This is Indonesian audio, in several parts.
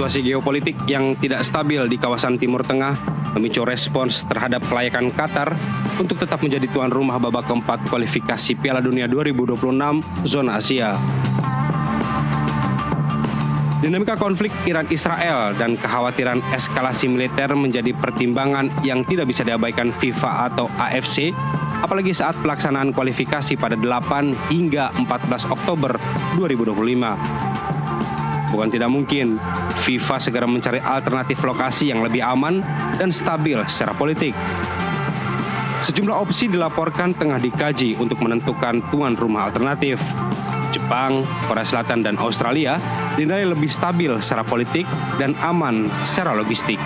Situasi geopolitik yang tidak stabil di kawasan Timur Tengah memicu respons terhadap kelayakan Qatar untuk tetap menjadi tuan rumah babak keempat kualifikasi Piala Dunia 2026 zona Asia. Dinamika konflik Iran-Israel dan kekhawatiran eskalasi militer menjadi pertimbangan yang tidak bisa diabaikan FIFA atau AFC, apalagi saat pelaksanaan kualifikasi pada 8 hingga 14 Oktober 2025. Bukan tidak mungkin, FIFA segera mencari alternatif lokasi yang lebih aman dan stabil secara politik. Sejumlah opsi dilaporkan tengah dikaji untuk menentukan tuan rumah alternatif. Jepang, Korea Selatan, dan Australia dinilai lebih stabil secara politik dan aman secara logistik.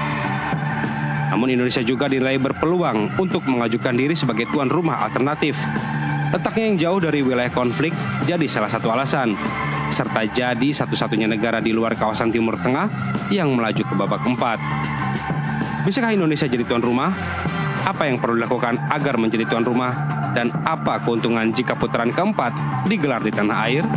Namun Indonesia juga dinilai berpeluang untuk mengajukan diri sebagai tuan rumah alternatif. Letaknya yang jauh dari wilayah konflik jadi salah satu alasan, serta jadi satu-satunya negara di luar kawasan Timur Tengah yang melaju ke babak keempat. Bisakah Indonesia jadi tuan rumah? Apa yang perlu dilakukan agar menjadi tuan rumah? Dan apa keuntungan jika putaran keempat digelar di tanah air?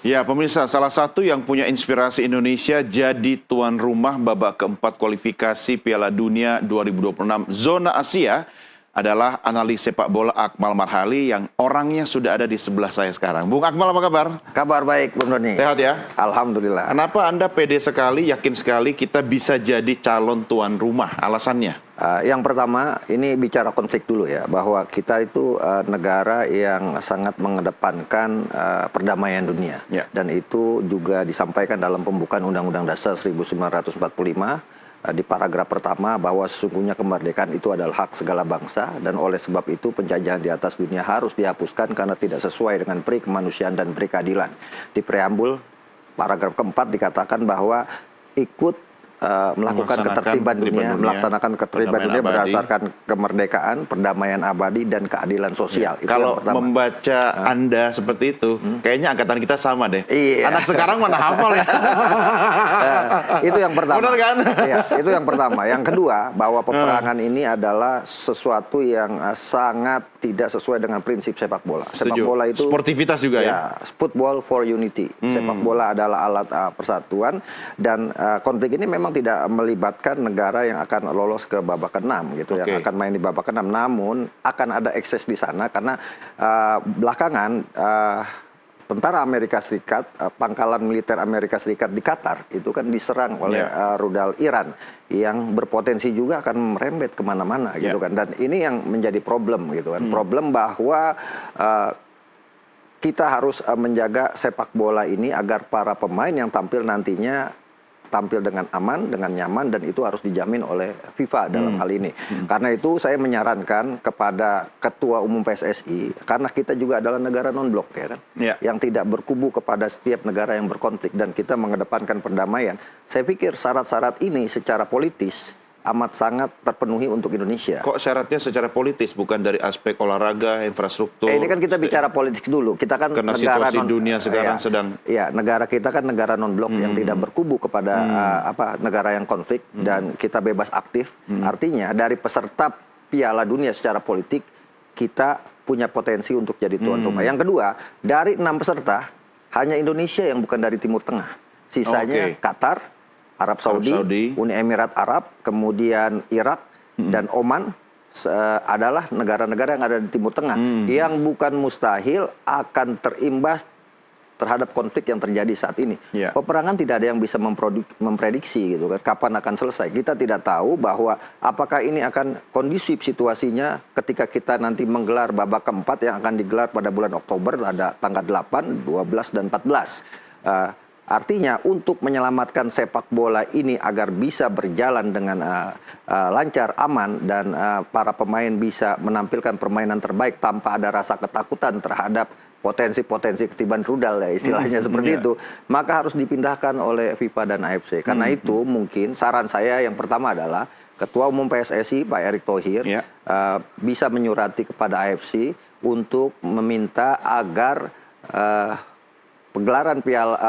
Ya, pemirsa, salah satu yang punya inspirasi Indonesia jadi tuan rumah babak keempat kualifikasi Piala Dunia 2026 zona Asia adalah analis sepak bola Akmal Marhali yang orangnya sudah ada di sebelah saya sekarang. Bung Akmal, apa kabar? Kabar baik, Bung Doni. Sehat ya? Alhamdulillah. Kenapa Anda pede sekali, yakin sekali kita bisa jadi calon tuan rumah? Alasannya? Yang pertama, ini bicara konflik dulu ya, bahwa kita itu negara yang sangat mengedepankan perdamaian dunia. Ya. Dan itu juga disampaikan dalam pembukaan Undang-Undang Dasar 1945, di paragraf pertama bahwa sesungguhnya kemerdekaan itu adalah hak segala bangsa dan oleh sebab itu penjajahan di atas dunia harus dihapuskan karena tidak sesuai dengan peri kemanusiaan dan peri keadilan. Di preambul paragraf keempat dikatakan bahwa ikut melakukan ketertiban dunia, melaksanakan ketertiban dunia berdasarkan kemerdekaan, perdamaian abadi, dan keadilan sosial. Itu kalau membaca Anda seperti itu, kayaknya angkatan kita sama deh. Iya. Anak sekarang mana hafal ya? Itu yang pertama. Benar kan? Iya, itu yang pertama. Yang kedua, bahwa peperangan ini adalah sesuatu yang sangat tidak sesuai dengan prinsip sepak bola. Sepak bola itu sportivitas juga ya. Football for unity. Sepak bola adalah alat persatuan dan konflik ini memang tidak melibatkan negara yang akan lolos ke babak ke-6 gitu, yang akan main di babak ke-6. Namun akan ada ekses di sana karena belakangan tentara Amerika Serikat, pangkalan militer Amerika Serikat di Qatar itu kan diserang oleh rudal Iran yang berpotensi juga akan merembet kemana-mana gitu kan. Dan ini yang menjadi problem gitu kan. Problem bahwa kita harus menjaga sepak bola ini agar para pemain yang tampil nantinya tampil dengan aman, dengan nyaman, dan itu harus dijamin oleh FIFA dalam hal ini. Karena itu saya menyarankan kepada Ketua Umum PSSI, karena kita juga adalah negara non-blok ya kan, yang tidak berkubu kepada setiap negara yang berkonflik, dan kita mengedepankan perdamaian. Saya pikir syarat-syarat ini secara politis amat sangat terpenuhi untuk Indonesia. Kok syaratnya secara politis, bukan dari aspek olahraga, infrastruktur? Ini kan kita bicara politik dulu. Kita kan karena negara situasi dunia sekarang sedang... Ya, negara kita kan negara non-blok yang tidak berkubu kepada negara yang konflik dan kita bebas aktif. Artinya dari peserta Piala Dunia secara politik kita punya potensi untuk jadi tuan rumah. Yang kedua, dari 6 peserta hanya Indonesia yang bukan dari Timur Tengah. Sisanya Qatar, Arab Saudi, Uni Emirat Arab, kemudian Irak dan Oman adalah negara-negara yang ada di Timur Tengah yang bukan mustahil akan terimbas terhadap konflik yang terjadi saat ini. Peperangan tidak ada yang bisa memprediksi gitu kan, kapan akan selesai. Kita tidak tahu bahwa apakah ini akan kondusif situasinya ketika kita nanti menggelar babak keempat yang akan digelar pada bulan Oktober, ada tanggal 8, 12, dan 14. Artinya untuk menyelamatkan sepak bola ini agar bisa berjalan dengan lancar, aman, dan para pemain bisa menampilkan permainan terbaik tanpa ada rasa ketakutan terhadap potensi-potensi ketiban rudal ya istilahnya seperti itu, maka harus dipindahkan oleh FIFA dan AFC. Karena itu mungkin saran saya yang pertama adalah Ketua Umum PSSI Pak Erick Thohir bisa menyurati kepada AFC untuk meminta agar penggelaran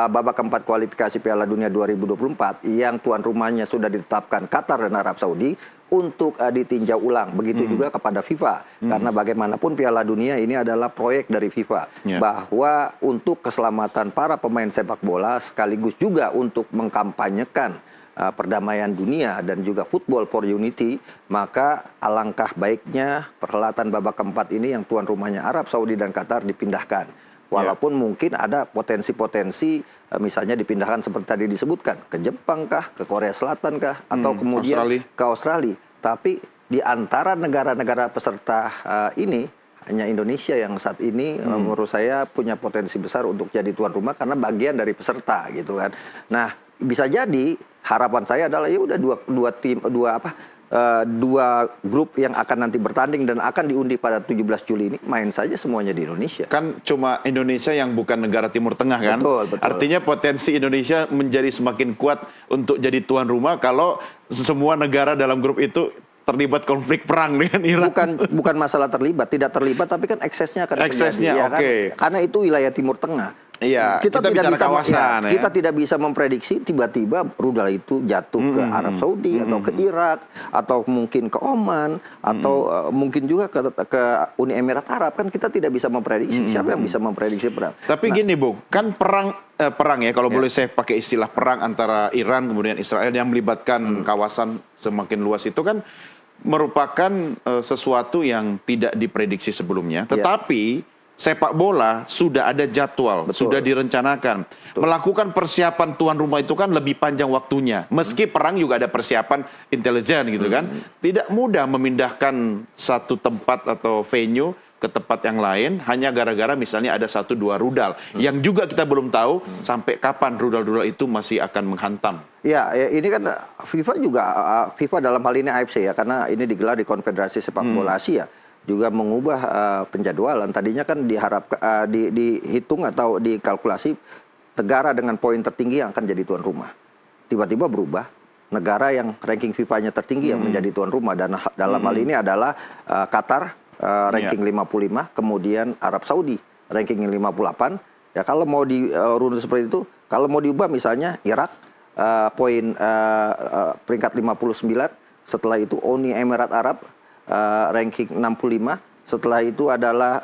babak keempat kualifikasi Piala Dunia 2024 yang tuan rumahnya sudah ditetapkan Qatar dan Arab Saudi untuk ditinjau ulang. Begitu juga kepada FIFA. Karena bagaimanapun Piala Dunia ini adalah proyek dari FIFA. Bahwa untuk keselamatan para pemain sepak bola sekaligus juga untuk mengkampanyekan perdamaian dunia dan juga football for unity, maka alangkah baiknya perhelatan babak keempat ini yang tuan rumahnya Arab Saudi dan Qatar dipindahkan. Walaupun mungkin ada potensi-potensi misalnya dipindahkan seperti tadi disebutkan ke Jepang kah, ke Korea Selatan kah, atau kemudian ke Australia. Tapi di antara negara-negara peserta ini hanya Indonesia yang saat ini menurut saya punya potensi besar untuk jadi tuan rumah karena bagian dari peserta gitu kan. Nah, bisa jadi harapan saya adalah ya udah dua grup yang akan nanti bertanding dan akan diundi pada 17 Juli ini main saja semuanya di Indonesia. Kan cuma Indonesia yang bukan negara Timur Tengah kan? Betul. Artinya potensi Indonesia menjadi semakin kuat untuk jadi tuan rumah kalau semua negara dalam grup itu terlibat konflik perang dengan Iran. Bukan masalah tidak terlibat, tapi kan eksesnya akan terjadi. Ya, kan? Karena itu wilayah Timur Tengah. Iya, kita tidak bisa kawasan, kita tidak bisa memprediksi tiba-tiba rudal itu jatuh ke Arab Saudi atau ke Irak atau mungkin ke Oman atau mungkin juga ke Uni Emirat Arab. Kan kita tidak bisa memprediksi. Siapa yang bisa memprediksi perang? Tapi gini, Bung, kan perang ya, kalau boleh saya pakai istilah perang antara Iran kemudian Israel yang melibatkan kawasan semakin luas itu kan merupakan sesuatu yang tidak diprediksi sebelumnya. Tetapi sepak bola sudah ada jadwal, sudah direncanakan. Melakukan persiapan tuan rumah itu kan lebih panjang waktunya. Meski perang juga ada persiapan intelijen gitu kan. Tidak mudah memindahkan satu tempat atau venue ke tempat yang lain hanya gara-gara misalnya ada 1-2 rudal. Yang juga kita belum tahu sampai kapan rudal-rudal itu masih akan menghantam. Ya, ini kan FIFA dalam hal ini AFC ya, karena ini digelar di Konfederasi Sepak Bola Asia. Juga mengubah penjadwalan. Tadinya kan dihitung atau dikalkulasi negara dengan poin tertinggi yang akan jadi tuan rumah. Tiba-tiba berubah, negara yang ranking FIFA-nya tertinggi yang menjadi tuan rumah. Dan dalam hal ini adalah Qatar, ranking 55, kemudian Arab Saudi, ranking 58. Ya kalau mau dirunut seperti itu, kalau mau diubah misalnya Irak, poin peringkat 59, setelah itu Uni Emirat Arab, ranking 65, setelah itu adalah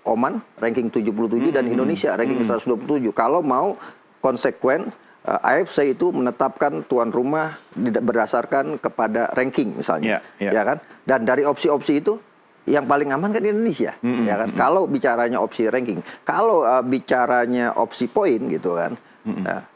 Oman ranking 77 dan Indonesia ranking 127. Kalau mau konsekuen, AFC itu menetapkan tuan rumah berdasarkan kepada ranking misalnya, ya kan? Dan dari opsi-opsi itu yang paling aman kan Indonesia, ya kan? Kalau bicaranya opsi ranking, kalau bicaranya opsi poin gitu kan,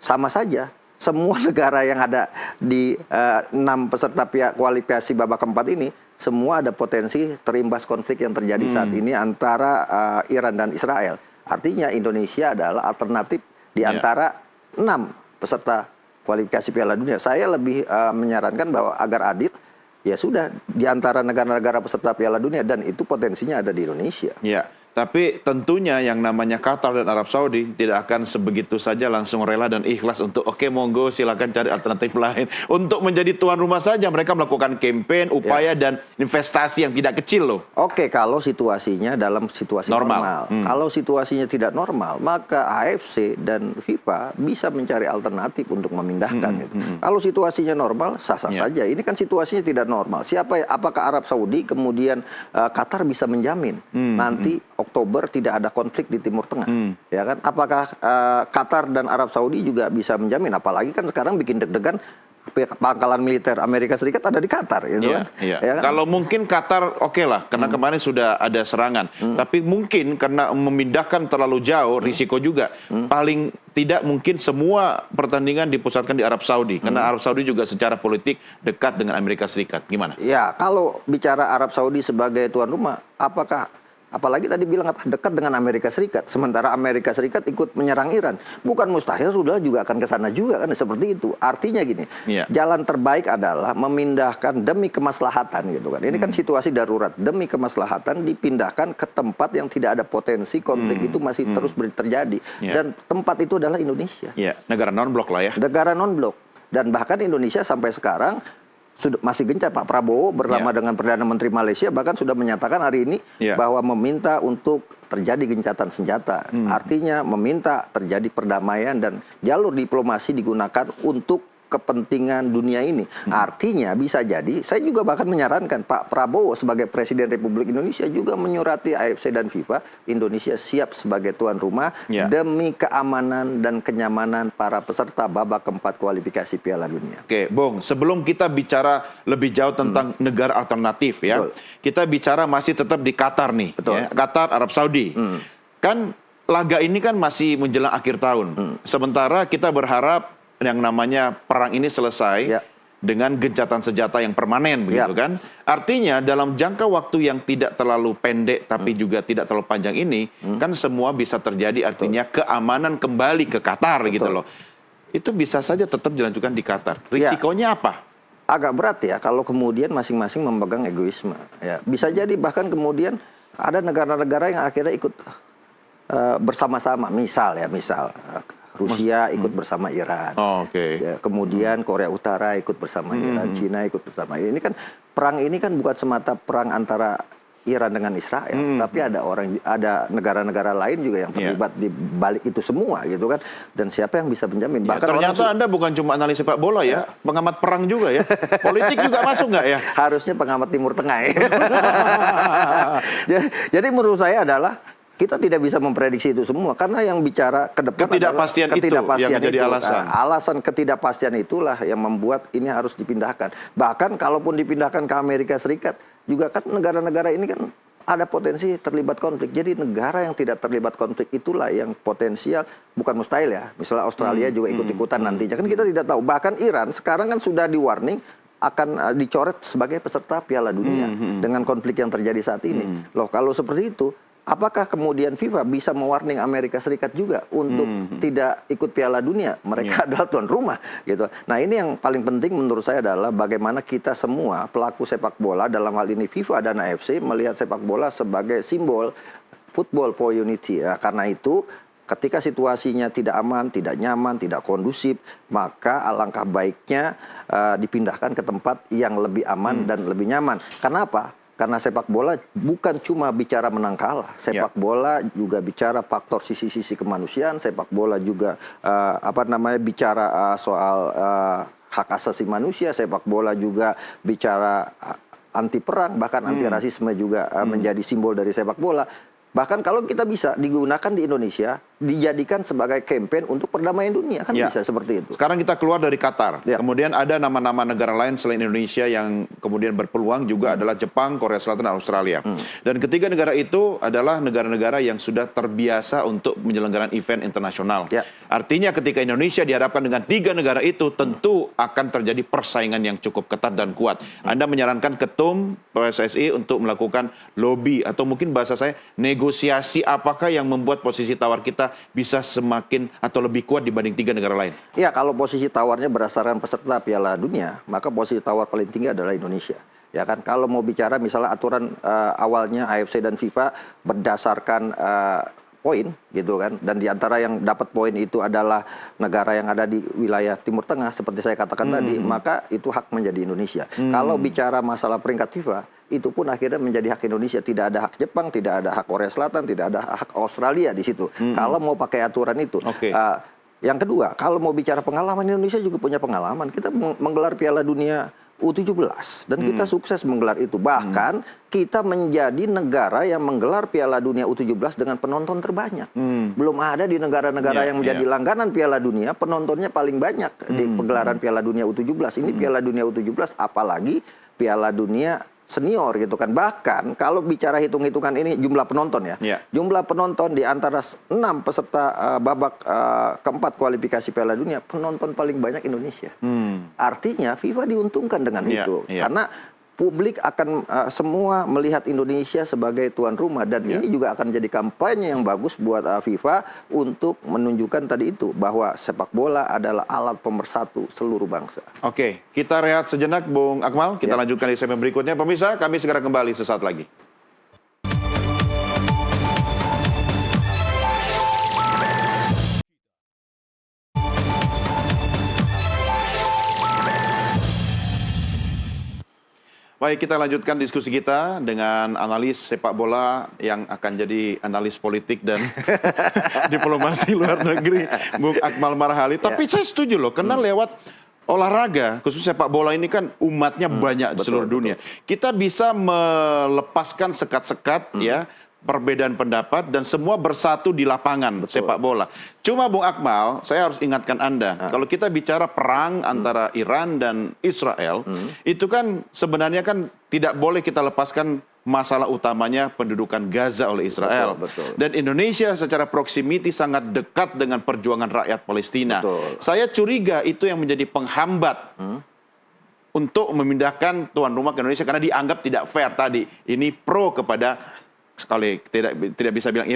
sama saja. Semua negara yang ada di 6 peserta kualifikasi babak keempat ini, semua ada potensi terimbas konflik yang terjadi saat ini antara Iran dan Israel. Artinya Indonesia adalah alternatif di antara 6 peserta kualifikasi Piala Dunia. Saya lebih menyarankan bahwa agar adil, ya sudah di antara negara-negara peserta Piala Dunia dan itu potensinya ada di Indonesia. Ya. Tapi tentunya yang namanya Qatar dan Arab Saudi tidak akan sebegitu saja langsung rela dan ikhlas untuk oke, monggo silakan cari alternatif lain. Untuk menjadi tuan rumah saja mereka melakukan campaign, upaya dan investasi yang tidak kecil loh. Oke, kalau situasinya dalam situasi normal. Kalau situasinya tidak normal, maka AFC dan FIFA bisa mencari alternatif untuk memindahkan itu. Kalau situasinya normal, sah-sah saja. Ini kan situasinya tidak normal. Apakah Arab Saudi kemudian Qatar bisa menjamin nanti Oktober tidak ada konflik di Timur Tengah, ya kan? Apakah Qatar dan Arab Saudi juga bisa menjamin? Apalagi kan sekarang bikin deg-degan pangkalan militer Amerika Serikat ada di Qatar, gitu kan? Ya kan? Kalau mungkin Qatar oke lah, karena kemarin sudah ada serangan. Tapi mungkin karena memindahkan terlalu jauh, risiko juga. Paling tidak mungkin semua pertandingan dipusatkan di Arab Saudi, karena Arab Saudi juga secara politik dekat dengan Amerika Serikat. Gimana? Ya, kalau bicara Arab Saudi sebagai tuan rumah, apalagi tadi bilang dekat dengan Amerika Serikat, sementara Amerika Serikat ikut menyerang Iran, bukan mustahil rudal juga akan ke sana juga kan, seperti itu. Artinya gini, jalan terbaik adalah memindahkan demi kemaslahatan gitu kan. Ini kan situasi darurat, demi kemaslahatan dipindahkan ke tempat yang tidak ada potensi konflik itu masih terus terjadi. Dan tempat itu adalah Indonesia. Negara non-blok lah ya. Negara non-blok. Dan bahkan Indonesia sampai sekarang masih gencar. Pak Prabowo bersama dengan Perdana Menteri Malaysia bahkan sudah menyatakan hari ini bahwa meminta untuk terjadi gencatan senjata. Artinya meminta terjadi perdamaian dan jalur diplomasi digunakan untuk kepentingan dunia ini. Artinya bisa jadi, saya juga bahkan menyarankan Pak Prabowo sebagai Presiden Republik Indonesia juga menyurati AFC dan FIFA, Indonesia siap sebagai tuan rumah demi keamanan dan kenyamanan para peserta babak keempat kualifikasi Piala Dunia. Oke, Bung, sebelum kita bicara lebih jauh tentang negara alternatif ya, kita bicara masih tetap di Qatar nih, ya, Qatar, Arab Saudi. Kan laga ini kan masih menjelang akhir tahun. Sementara kita berharap yang namanya perang ini selesai dengan gencatan senjata yang permanen, begitu kan? Artinya dalam jangka waktu yang tidak terlalu pendek tapi juga tidak terlalu panjang ini, kan semua bisa terjadi. Artinya keamanan kembali ke Qatar, gitu loh. Itu bisa saja tetap dilanjutkan di Qatar. Risikonya apa? Agak berat ya kalau kemudian masing-masing memegang egoisme. Ya, bisa jadi bahkan kemudian ada negara-negara yang akhirnya ikut bersama-sama. Misal Rusia ikut bersama Iran. Ya, kemudian Korea Utara ikut bersama Iran, Cina ikut bersama Iran. Ini kan perang ini kan bukan semata perang antara Iran dengan Israel, tapi ada negara-negara lain juga yang terlibat di balik itu semua, gitu kan. Dan siapa yang bisa menjamin? Bahkan ternyata Anda bukan cuma analis sepak bola ya, pengamat perang juga ya. Politik juga masuk nggak ya? Harusnya pengamat Timur Tengah ya. Jadi menurut saya adalah kita tidak bisa memprediksi itu semua karena yang bicara ke depan ketidakpastian itu yang menjadi alasan. Alasan ketidakpastian itulah yang membuat ini harus dipindahkan. Bahkan kalaupun dipindahkan ke Amerika Serikat juga kan negara-negara ini kan ada potensi terlibat konflik. Jadi negara yang tidak terlibat konflik itulah yang potensial, bukan mustahil ya. Misalnya Australia juga ikut-ikutan nantinya. Kan kita tidak tahu. Bahkan Iran sekarang kan sudah di-warning akan dicoret sebagai peserta Piala Dunia dengan konflik yang terjadi saat ini. Loh, kalau seperti itu, apakah kemudian FIFA bisa mewarning Amerika Serikat juga untuk tidak ikut Piala Dunia? Mereka adalah tuan rumah, gitu. Nah, ini yang paling penting menurut saya adalah bagaimana kita semua pelaku sepak bola, dalam hal ini FIFA dan AFC, melihat sepak bola sebagai simbol football for unity. Ya. Karena itu, ketika situasinya tidak aman, tidak nyaman, tidak kondusif, maka alangkah baiknya dipindahkan ke tempat yang lebih aman dan lebih nyaman. Karena apa? Karena sepak bola bukan cuma bicara menang kalah, sepak bola juga bicara faktor sisi-sisi kemanusiaan, sepak bola juga bicara soal hak asasi manusia, sepak bola juga bicara anti perang, bahkan anti rasisme juga menjadi simbol dari sepak bola. Bahkan kalau kita bisa digunakan di Indonesia, dijadikan sebagai campaign untuk perdamaian dunia, kan bisa seperti itu. Sekarang kita keluar dari Qatar, kemudian ada nama-nama negara lain selain Indonesia yang kemudian berpeluang juga adalah Jepang, Korea Selatan, dan Australia. Dan ketiga negara itu adalah negara-negara yang sudah terbiasa untuk penyelenggaraan event internasional. Artinya ketika Indonesia dihadapkan dengan tiga negara itu, tentu akan terjadi persaingan yang cukup ketat dan kuat. Anda menyarankan ketum PSSI untuk melakukan lobby atau mungkin bahasa saya negosiasi, apakah yang membuat posisi tawar kita bisa semakin atau lebih kuat dibanding tiga negara lain? Ya, kalau posisi tawarnya berdasarkan peserta Piala Dunia, maka posisi tawar paling tinggi adalah Indonesia. Ya kan, kalau mau bicara misalnya aturan awalnya AFC dan FIFA berdasarkan poin, gitu kan, dan diantara yang dapat poin itu adalah negara yang ada di wilayah Timur Tengah, seperti saya katakan tadi, maka itu hak menjadi Indonesia. Kalau bicara masalah peringkat FIFA, itu pun akhirnya menjadi hak Indonesia. Tidak ada hak Jepang, tidak ada hak Korea Selatan, tidak ada hak Australia di situ. Kalau mau pakai aturan itu. Yang kedua, kalau mau bicara pengalaman, Indonesia juga punya pengalaman. Kita menggelar Piala Dunia U17 dan kita sukses menggelar itu. Bahkan kita menjadi negara yang menggelar Piala Dunia U17 dengan penonton terbanyak. Belum ada di negara-negara yang menjadi langganan Piala Dunia penontonnya paling banyak di pegelaran Piala Dunia U17. Ini Piala Dunia U17, apalagi Piala Dunia senior, gitu kan. Bahkan kalau bicara hitung-hitungan ini jumlah penonton jumlah penonton di antara 6 peserta babak keempat kualifikasi Piala Dunia, penonton paling banyak Indonesia. Artinya FIFA diuntungkan dengan itu. Karena publik akan semua melihat Indonesia sebagai tuan rumah, dan ini juga akan jadi kampanye yang bagus buat FIFA untuk menunjukkan tadi itu bahwa sepak bola adalah alat pemersatu seluruh bangsa. Oke, kita rehat sejenak, Bung Akmal. Kita lanjutkan di segmen berikutnya. Pemirsa, kami segera kembali sesaat lagi. Baik, kita lanjutkan diskusi kita dengan analis sepak bola yang akan jadi analis politik dan diplomasi luar negeri, Bung Akmal Marhali. Tapi saya setuju loh, karena lewat olahraga, khusus sepak bola ini kan umatnya banyak di seluruh dunia. Kita bisa melepaskan sekat-sekat ya, perbedaan pendapat dan semua bersatu di lapangan sepak bola. Cuma Bung Akmal, saya harus ingatkan Anda, kalau kita bicara perang antara Iran dan Israel, itu kan sebenarnya kan tidak boleh kita lepaskan masalah utamanya pendudukan Gaza oleh Israel. Dan Indonesia secara proximity sangat dekat dengan perjuangan rakyat Palestina. Saya curiga itu yang menjadi penghambat untuk memindahkan tuan rumah ke Indonesia karena dianggap tidak fair tadi. Ini pro kepada sekali tidak bisa bilang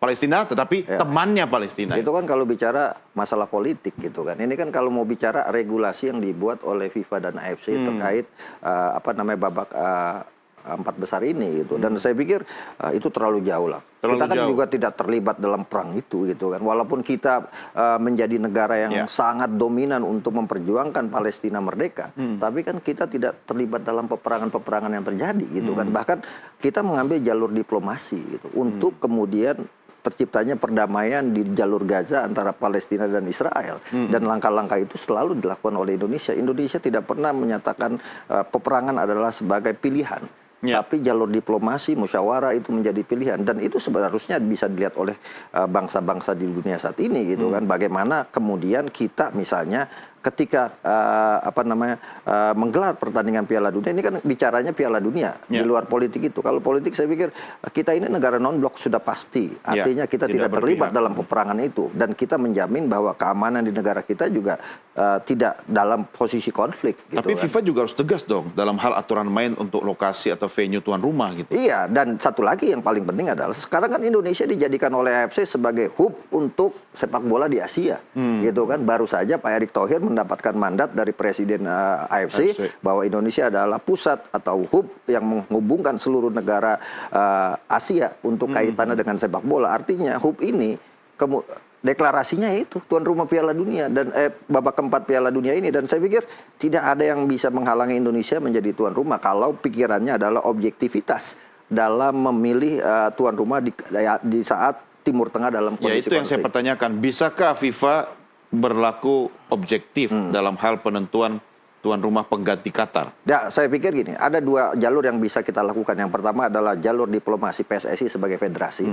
Palestina, tetapi temannya Palestina. Itu kan kalau bicara masalah politik gitu kan. Ini kan kalau mau bicara regulasi yang dibuat oleh FIFA dan AFC terkait babak 4 besar ini gitu. Dan saya pikir itu terlalu jauh lah. Kita kan juga tidak terlibat dalam perang itu gitu kan. Walaupun kita menjadi negara yang sangat dominan untuk memperjuangkan Palestina merdeka, tapi kan kita tidak terlibat dalam peperangan-peperangan yang terjadi gitu kan. Bahkan kita mengambil jalur diplomasi gitu untuk kemudian terciptanya perdamaian di jalur Gaza antara Palestina dan Israel. Dan langkah-langkah itu selalu dilakukan oleh Indonesia. Indonesia tidak pernah menyatakan peperangan adalah sebagai pilihan. Tapi jalur diplomasi, musyawarah itu menjadi pilihan. Dan itu sebenarnya bisa dilihat oleh bangsa-bangsa di dunia saat ini gitu kan. Bagaimana kemudian kita misalnya ketika menggelar pertandingan Piala Dunia, ini kan bicaranya Piala Dunia di luar politik itu. Kalau politik saya pikir kita ini negara non-blok sudah pasti. Artinya kita tidak terlibat dalam peperangan itu. Dan kita menjamin bahwa keamanan di negara kita juga tidak dalam posisi konflik. Gitu. Tapi FIFA juga harus tegas dong dalam hal aturan main untuk lokasi atau venue tuan rumah gitu. Iya, dan satu lagi yang paling penting adalah sekarang kan Indonesia dijadikan oleh AFC sebagai hub untuk sepak bola di Asia. Gitu kan. Baru saja Pak Erick Thohir mendapatkan mandat dari Presiden AFC bahwa Indonesia adalah pusat atau hub yang menghubungkan seluruh negara Asia untuk kaitannya dengan sepak bola. Artinya hub ini deklarasinya itu tuan rumah Piala Dunia dan babak keempat Piala Dunia ini, dan saya pikir tidak ada yang bisa menghalangi Indonesia menjadi tuan rumah kalau pikirannya adalah objektivitas dalam memilih tuan rumah di saat Timur Tengah dalam kondisi itu yang saya pertanyakan, bisakah FIFA berlaku objektif dalam hal penentuan tuan rumah pengganti Qatar? Ya, saya pikir gini, ada 2 jalur yang bisa kita lakukan. Yang pertama adalah jalur diplomasi PSSI sebagai federasi.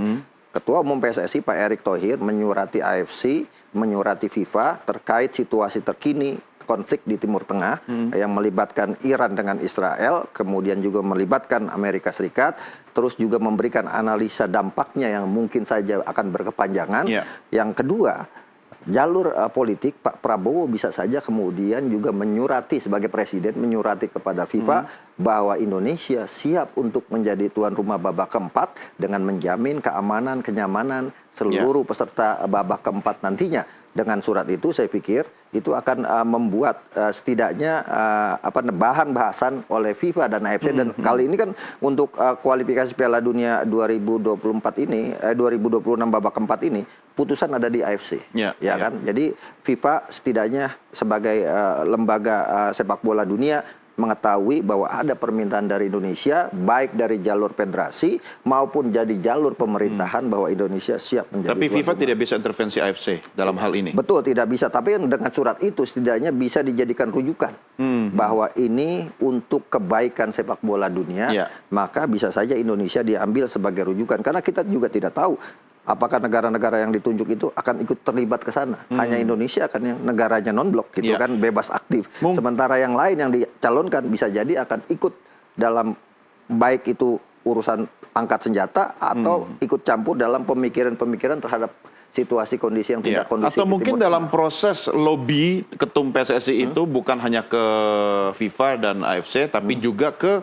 Ketua Umum PSSI Pak Erick Thohir menyurati AFC, menyurati FIFA terkait situasi terkini konflik di Timur Tengah yang melibatkan Iran dengan Israel, kemudian juga melibatkan Amerika Serikat, terus juga memberikan analisa dampaknya yang mungkin saja akan berkepanjangan. Yang kedua, jalur politik Pak Prabowo bisa saja kemudian juga menyurati sebagai presiden, menyurati kepada FIFA bahwa Indonesia siap untuk menjadi tuan rumah babak keempat dengan menjamin keamanan, kenyamanan seluruh peserta babak keempat nantinya. Dengan surat itu saya pikir itu akan membuat setidaknya bahan bahasan oleh FIFA dan AFC. Dan kali ini kan untuk kualifikasi Piala Dunia 2024 ini 2026 babak keempat ini putusan ada di AFC, kan? Jadi FIFA setidaknya sebagai lembaga sepak bola dunia mengetahui bahwa ada permintaan dari Indonesia, baik dari jalur federasi maupun jadi jalur pemerintahan, bahwa Indonesia siap menjadi. Tapi FIFA tidak bisa intervensi AFC dalam hal ini. Betul, tidak bisa. Tapi dengan surat itu setidaknya bisa dijadikan rujukan bahwa ini untuk kebaikan sepak bola dunia, maka bisa saja Indonesia diambil sebagai rujukan. Karena kita juga tidak tahu apakah negara-negara yang ditunjuk itu akan ikut terlibat ke sana. Hanya Indonesia kan yang negaranya non-blok gitu kan, bebas aktif. Sementara yang lain yang dicalonkan bisa jadi akan ikut dalam baik itu urusan angkat senjata atau ikut campur dalam pemikiran-pemikiran terhadap situasi kondisi yang tidak kondusif. Atau mungkin dalam proses lobby ketum PSSI itu bukan hanya ke FIFA dan AFC, tapi juga ke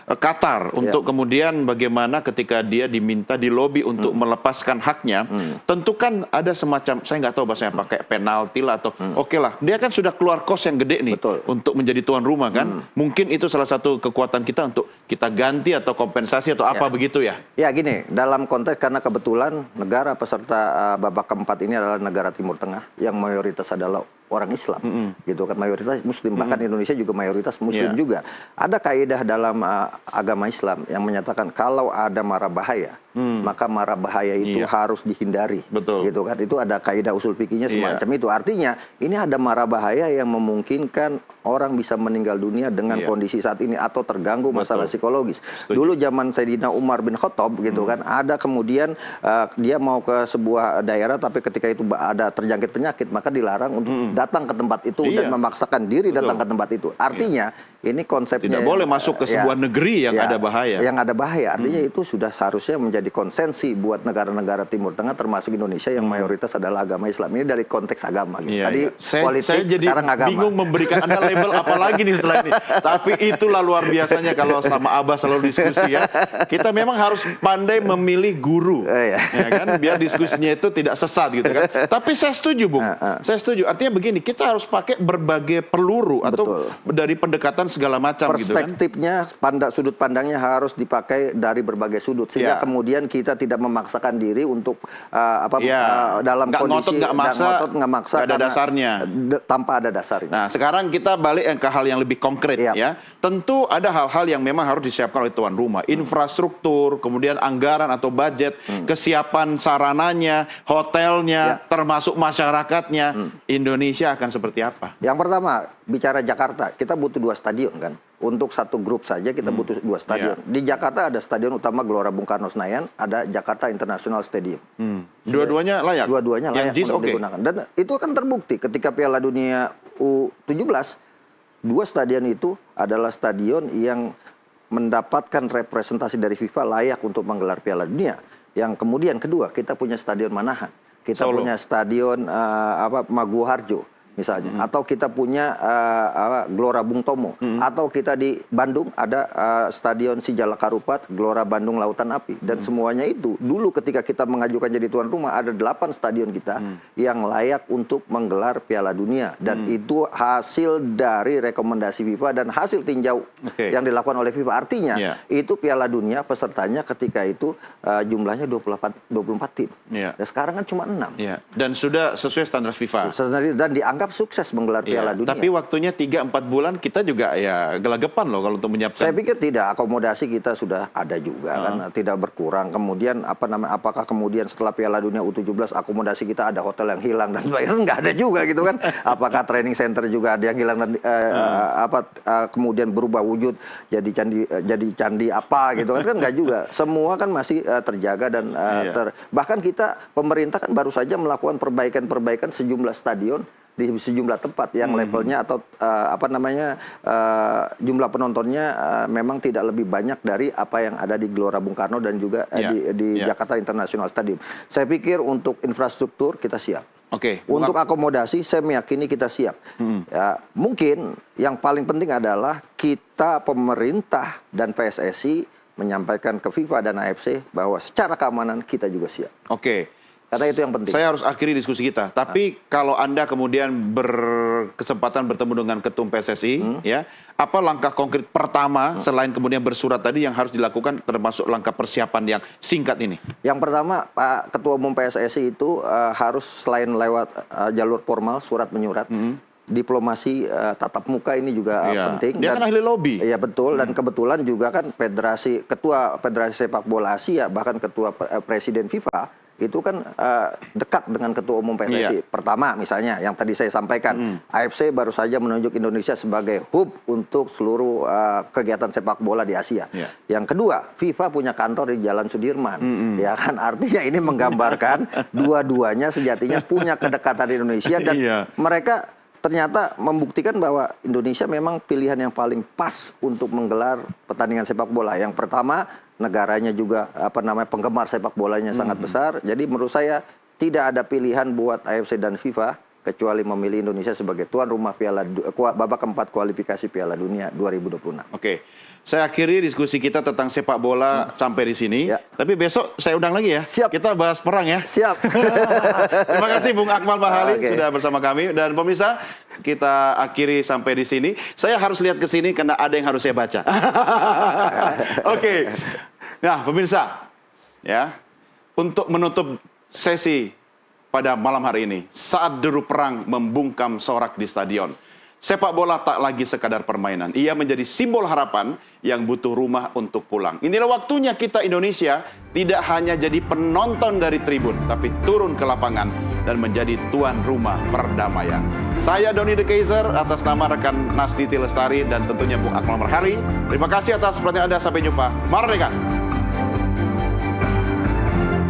Qatar untuk kemudian bagaimana ketika dia diminta di lobi untuk melepaskan haknya, tentu kan ada semacam, saya nggak tahu bahasanya pakai penalti lah atau oke lah, dia kan sudah keluar kos yang gede nih untuk menjadi tuan rumah kan, mungkin itu salah satu kekuatan kita untuk kita ganti atau kompensasi atau apa begitu ya? Ya gini, dalam konteks karena kebetulan negara peserta babak keempat ini adalah negara Timur Tengah yang mayoritas adalah orang Islam, gitu kan, mayoritas Muslim, bahkan Indonesia juga mayoritas Muslim juga. Ada kaidah dalam agama Islam yang menyatakan kalau ada mara bahaya maka mara bahaya itu harus dihindari. Betul. Gitu kan? Itu ada kaidah usul fikihnya semacam itu. Artinya ini ada mara bahaya yang memungkinkan orang bisa meninggal dunia dengan kondisi saat ini atau terganggu masalah psikologis. Dulu zaman Sayyidina Umar bin Khattab gitu kan, ada kemudian dia mau ke sebuah daerah tapi ketika itu ada terjangkit penyakit maka dilarang untuk datang ke tempat itu dan memaksakan diri datang ke tempat itu. Artinya ini konsepnya tidak boleh masuk ke sebuah negeri yang ada bahaya. Yang ada bahaya. Artinya itu sudah seharusnya menjadi konsensi buat negara-negara Timur Tengah termasuk Indonesia yang mayoritas adalah agama Islam. Ini dari konteks agama gitu. Tadi politik, saya jadi sekarang agama. bingung memberikan Anda label apa lagi nih setelah ini. Tapi itulah luar biasanya kalau sama Abah selalu diskusi ya. Kita memang harus pandai memilih guru. Ya kan, biar diskusinya itu tidak sesat gitu kan. Tapi saya setuju, Bung. Saya setuju. Artinya begini, kita harus pakai berbagai peluru atau dari pendekatan segala macam gitu kan. Perspektifnya, sudut pandangnya harus dipakai dari berbagai sudut sehingga kemudian kita tidak memaksakan diri untuk dalam kondisi nggak maksa, ada dasarnya. Tanpa ada dasarnya. Nah, sekarang kita balik ke hal yang lebih konkret ya. Tentu ada hal-hal yang memang harus disiapkan oleh tuan rumah, infrastruktur, kemudian anggaran atau budget, kesiapan sarananya, hotelnya, termasuk masyarakatnya. Indonesia akan seperti apa? Yang pertama, bicara Jakarta, kita butuh 2 stadion kan. Untuk satu grup saja kita butuh 2 stadion. Di Jakarta ada stadion utama Gelora Bung Karno Senayan, ada Jakarta International Stadium. Dua-duanya layak? Dua-duanya layak untuk digunakan. Dan itu kan terbukti ketika Piala Dunia U17, 2 stadion itu adalah stadion yang mendapatkan representasi dari FIFA layak untuk menggelar Piala Dunia. Yang kemudian kedua, kita punya stadion Manahan. Kita punya stadion Maguwoharjo misalnya, atau kita punya Gelora Bung Tomo, atau kita di Bandung ada Stadion Sijalak Harupat, Gelora Bandung Lautan Api, dan semuanya itu dulu ketika kita mengajukan jadi tuan rumah ada 8 stadion kita yang layak untuk menggelar Piala Dunia, dan itu hasil dari rekomendasi FIFA dan hasil tinjau yang dilakukan oleh FIFA. Artinya itu Piala Dunia pesertanya ketika itu jumlahnya 24 tim. Dan sekarang kan cuma 6. Dan sudah sesuai standar FIFA. Dan dianggap sukses menggelar Piala Dunia. Tapi waktunya 3-4 bulan kita juga ya gelagapan loh kalau untuk menyiapkan. Saya pikir tidak, akomodasi kita sudah ada juga kan, tidak berkurang. Kemudian apakah kemudian setelah Piala Dunia U17 akomodasi kita ada hotel yang hilang dan sebagainya? Nggak ada juga gitu kan. Apakah training center juga ada yang hilang dan kemudian berubah wujud jadi candi apa gitu kan nggak juga. Semua kan masih terjaga dan bahkan kita pemerintah kan baru saja melakukan perbaikan sejumlah stadion di sejumlah tempat yang levelnya atau jumlah penontonnya memang tidak lebih banyak dari apa yang ada di Gelora Bung Karno dan juga di Jakarta International Stadium. Saya pikir untuk infrastruktur kita siap. Untuk akomodasi saya meyakini kita siap. Mungkin yang paling penting adalah kita pemerintah dan PSSI menyampaikan ke FIFA dan AFC bahwa secara keamanan kita juga siap. Karena itu yang penting. Saya harus akhiri diskusi kita. Tapi kalau Anda kemudian berkesempatan bertemu dengan Ketum PSSI, ya, apa langkah konkret pertama selain kemudian bersurat tadi yang harus dilakukan termasuk langkah persiapan yang singkat ini? Yang pertama, Pak Ketua Umum PSSI itu harus selain lewat jalur formal, surat menyurat, diplomasi tatap muka ini juga penting. Dia kan ahli lobby. Iya betul, dan kebetulan juga kan Ketua Federasi Sepak Bola Asia, bahkan Ketua Presiden FIFA, itu kan dekat dengan Ketua Umum PSSI. Pertama misalnya yang tadi saya sampaikan, AFC baru saja menunjuk Indonesia sebagai hub untuk seluruh kegiatan sepak bola di Asia. Yang kedua, FIFA punya kantor di Jalan Sudirman. Ya kan, artinya ini menggambarkan dua-duanya sejatinya punya kedekatan di Indonesia dan mereka ternyata membuktikan bahwa Indonesia memang pilihan yang paling pas untuk menggelar pertandingan sepak bola. Yang pertama, negaranya juga penggemar sepak bolanya sangat besar. Jadi menurut saya tidak ada pilihan buat AFC dan FIFA kecuali memilih Indonesia sebagai tuan rumah babak keempat kualifikasi Piala Dunia 2026. Saya akhiri diskusi kita tentang sepak bola sampai di sini. Tapi besok saya undang lagi ya. Siap. Kita bahas perang ya. Siap. Terima kasih Bung Akmal Marhali sudah bersama kami. Dan pemirsa, kita akhiri sampai di sini. Saya harus lihat ke sini karena ada yang harus saya baca. Nah, pemirsa, ya, untuk menutup sesi pada malam hari ini, saat deru perang membungkam sorak di stadion, sepak bola tak lagi sekadar permainan. Ia menjadi simbol harapan yang butuh rumah untuk pulang. Inilah waktunya kita Indonesia tidak hanya jadi penonton dari tribun, tapi turun ke lapangan dan menjadi tuan rumah perdamaian. Saya Doni The Kaiser atas nama rekan Nastiti Lestari dan tentunya Bung Akmal Marhali. Terima kasih atas perhatian Anda. Sampai jumpa. Merdeka!